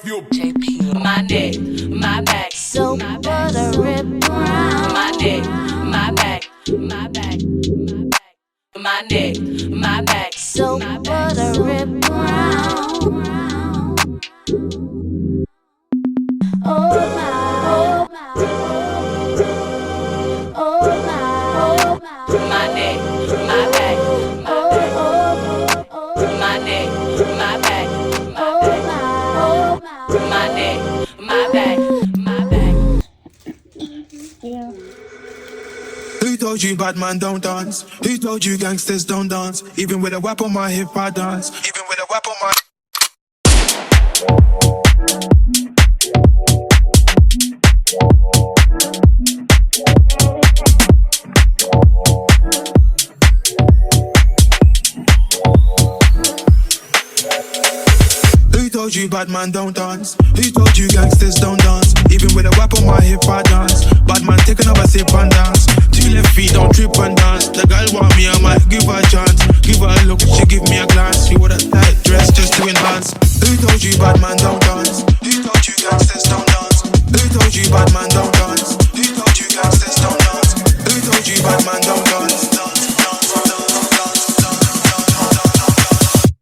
feel JP. My neck, my back, So my for back, the rip around. my neck, my back, my back, my back, my neck, my back, So my for back. the rip around. Oh my, oh my, oh my, oh my. My neck, my back, my back, Oh, oh, oh, my neck, my back, my oh back, my, oh my. my neck, my back, my back. Yeah. Who told you bad man don't dance? Who told you gangsters don't dance? Even with a whip on my hip I dance. Even with a whip on my Who told you bad man don't dance? Who told you gangsters don't dance? Even with a whip on my hip I dance. Bad man take another sip and dance. Two left feet don't trip and dance. The girl want me, I might give her a chance. Give her a look, she give me a glance. She wore a tight dress just to enhance. Who told you bad man don't dance? Who told you gangsters don't dance? Who told you bad man don't dance? Who told you gangsters don't dance? Who told you bad man don't dance?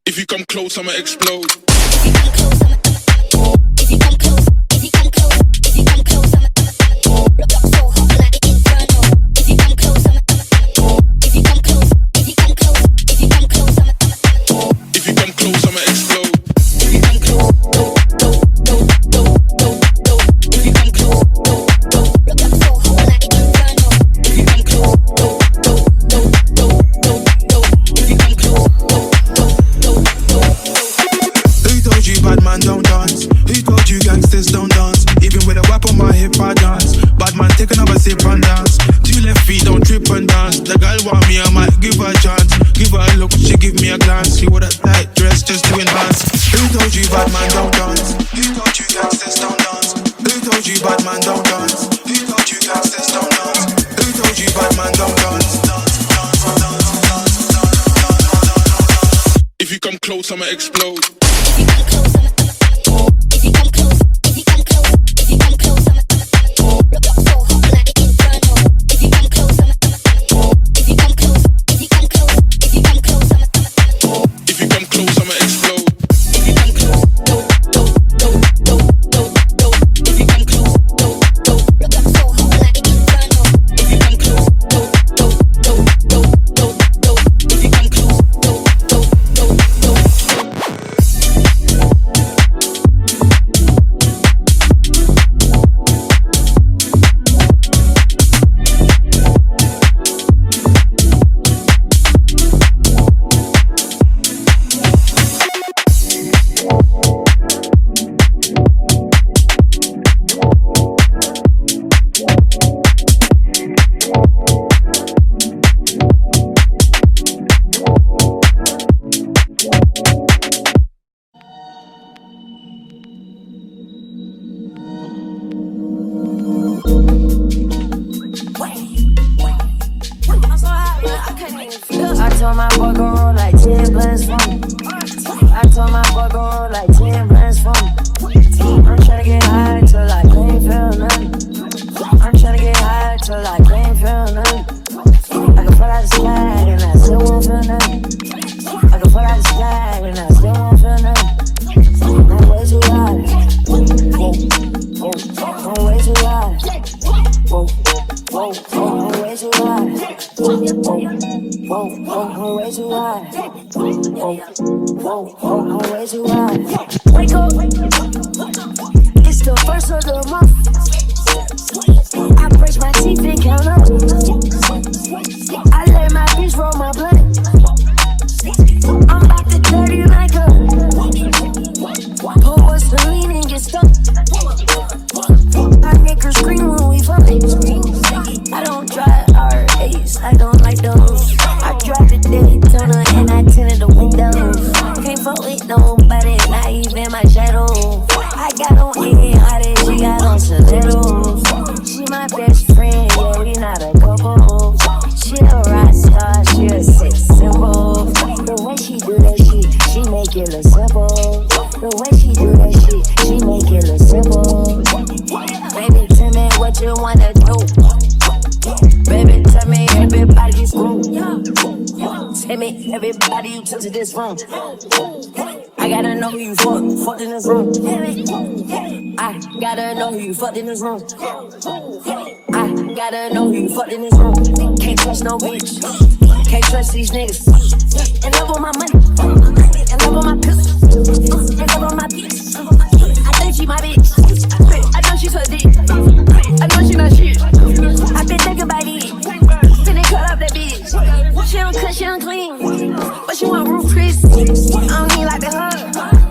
If you come close, I'ma explode. I'ma explode. She make this room. I gotta know who you fucked in this room. I gotta know who you fucked in this room. I gotta know who you fucked in this room. Can't trust no bitch. Can't trust these niggas. And love on my money. And love on my pistol. And love on my bitch. I think she my bitch. I know she's her dick. I know she not shit. I been thinking about it. Finna cut up that bitch. She don't cut, she don't clean. But she want roof Chris. I don't need like the hug.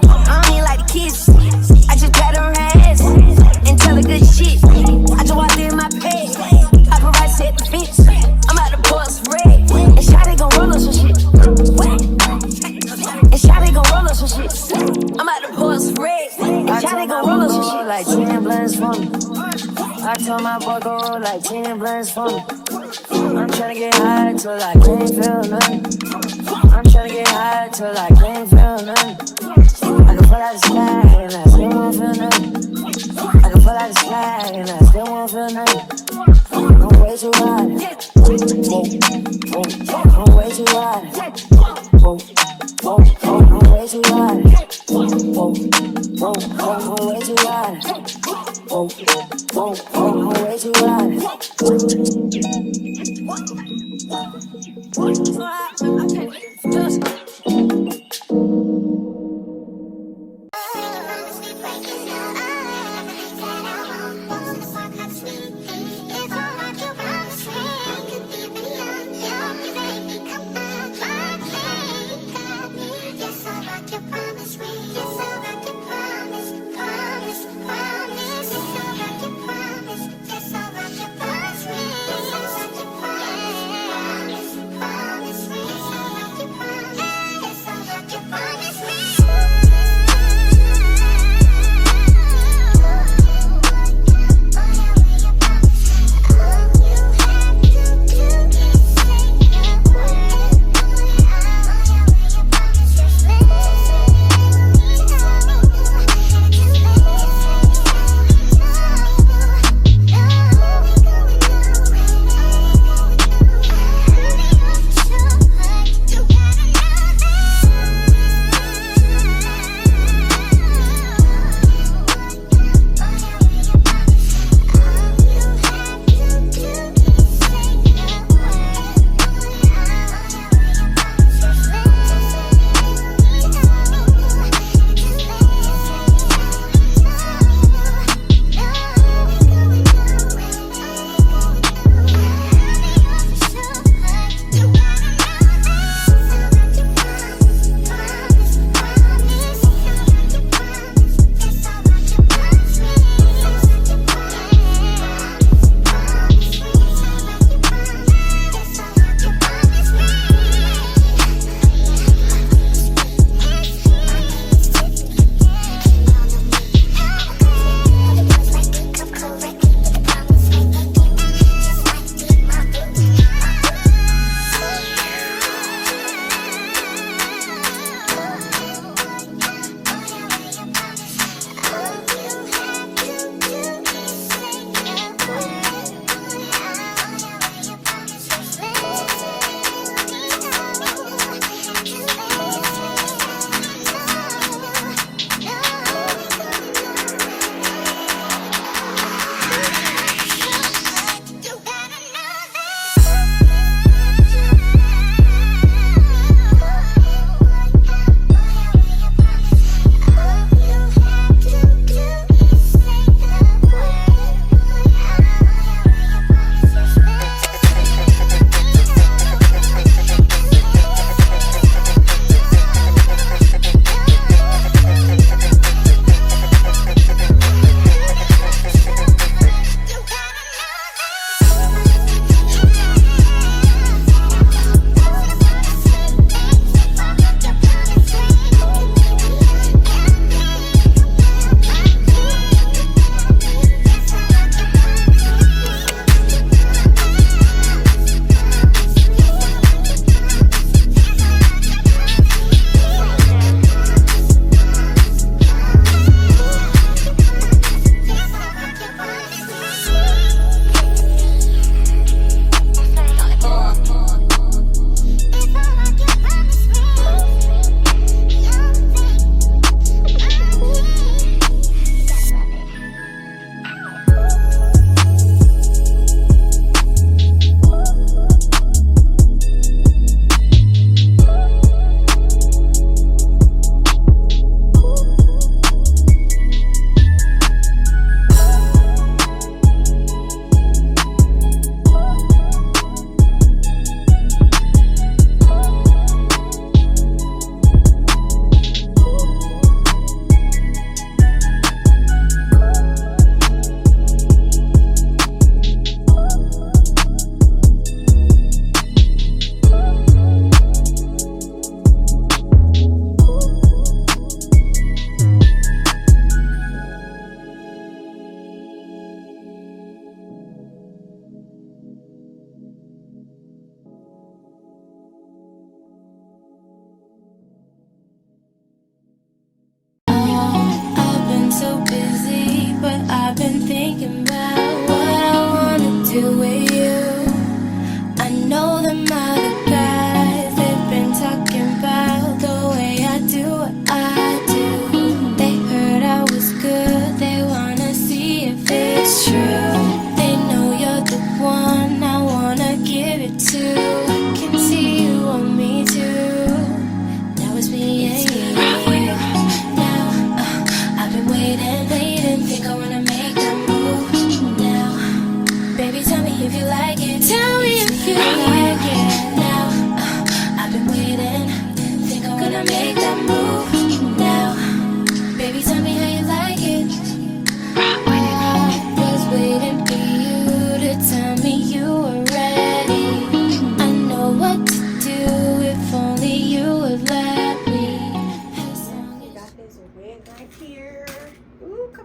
I don't need like the kiss. I just pat her ass and tell her good shit. I just walked in my pay. I provide set the fence. I'm out the bus red. And Shawty gon' roll up some shit. And Shawty gon' roll up some shit. I'm out the bus red. And Shawty gon' roll up some shit. Like 10 blunts for me. I told my boy go roll like 10 blunts for me. I'm tryna get high till I can't feel nothing. I'm tryna get high till I can't feel nothing. I can fall out the sky and I still won't feel nothing. I can fall out the sky and I still won't feel nothing. I'm way too high. I'm way too high. I'm way too high. I'm way too high. I'm way too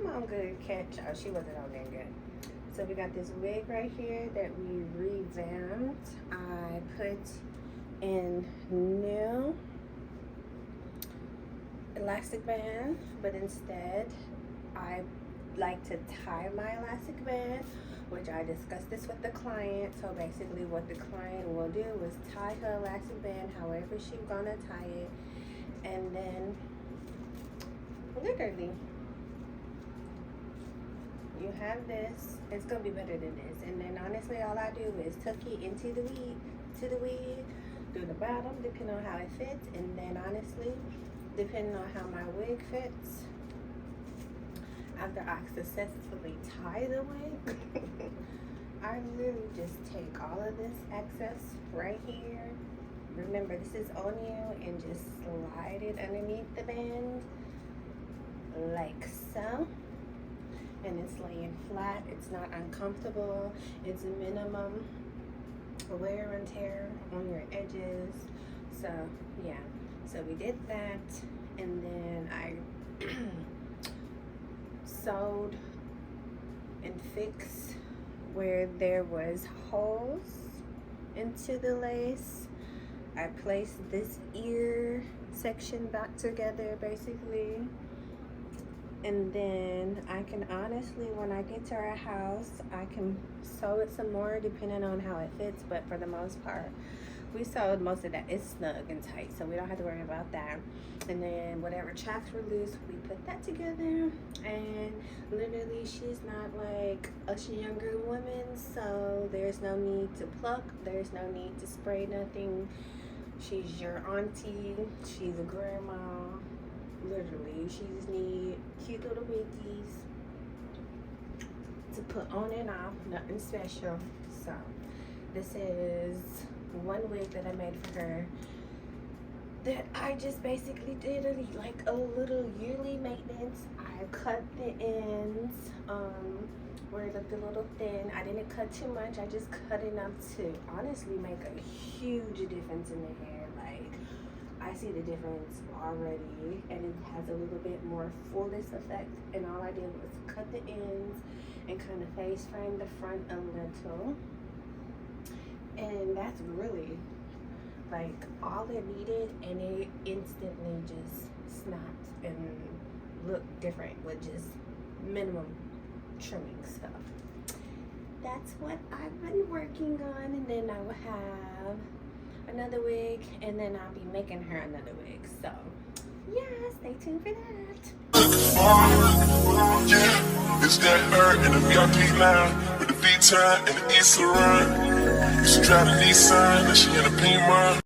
on, good catch. Oh, she wasn't on there good. So we got this wig right here that we revamped. I put in new elastic band, but instead I like to tie my elastic band, which I discussed this with the client. So basically what the client will do is tie her elastic band however she's gonna tie it, and then literally you have this. It's gonna be better than this. And then honestly all I do is tuck it into the wig, do the bottom depending on how it fits, and then honestly depending on how my wig fits, after I successfully tie the wig, I literally just take all of this excess right here. Remember, this is on you, and just slide it underneath the band like so. And it's laying flat. It's not uncomfortable. It's minimum wear and tear on your edges. So yeah, so we did that, and then I sewed and fixed where there was holes into the lace. I placed this ear section back together basically, and then I can honestly, when I get to our house, I can sew it some more depending on how it fits, but for the most part we sewed most of that. It's snug and tight, so we don't have to worry about that. And then whatever chaps were loose, we put that together. And literally she's not like a younger woman, so there's no need to pluck, there's no need to spray nothing. She's your auntie, she's a grandma. Literally, she just need cute little wiggies to put on and off, nothing special. So this is one wig that I made for her that I just basically did like a little yearly maintenance. I cut the ends where it looked a little thin. I didn't cut too much, I just cut enough to honestly make a huge difference in the hair. Like, I see the difference already, and it has a little bit more fullness effect. And all I did was cut the ends and kind of face frame the front a little. And that's really like all it needed, and it instantly just snapped and looked different with just minimum trimming stuff. That's what I've been working on. And then I will have another wig, and then I'll be making her another wig. So yeah, stay tuned for that. Yeah, it's that bird in the VIP line with the V-time and the East Run. Used to drive a Nissan, and she in a Beamer.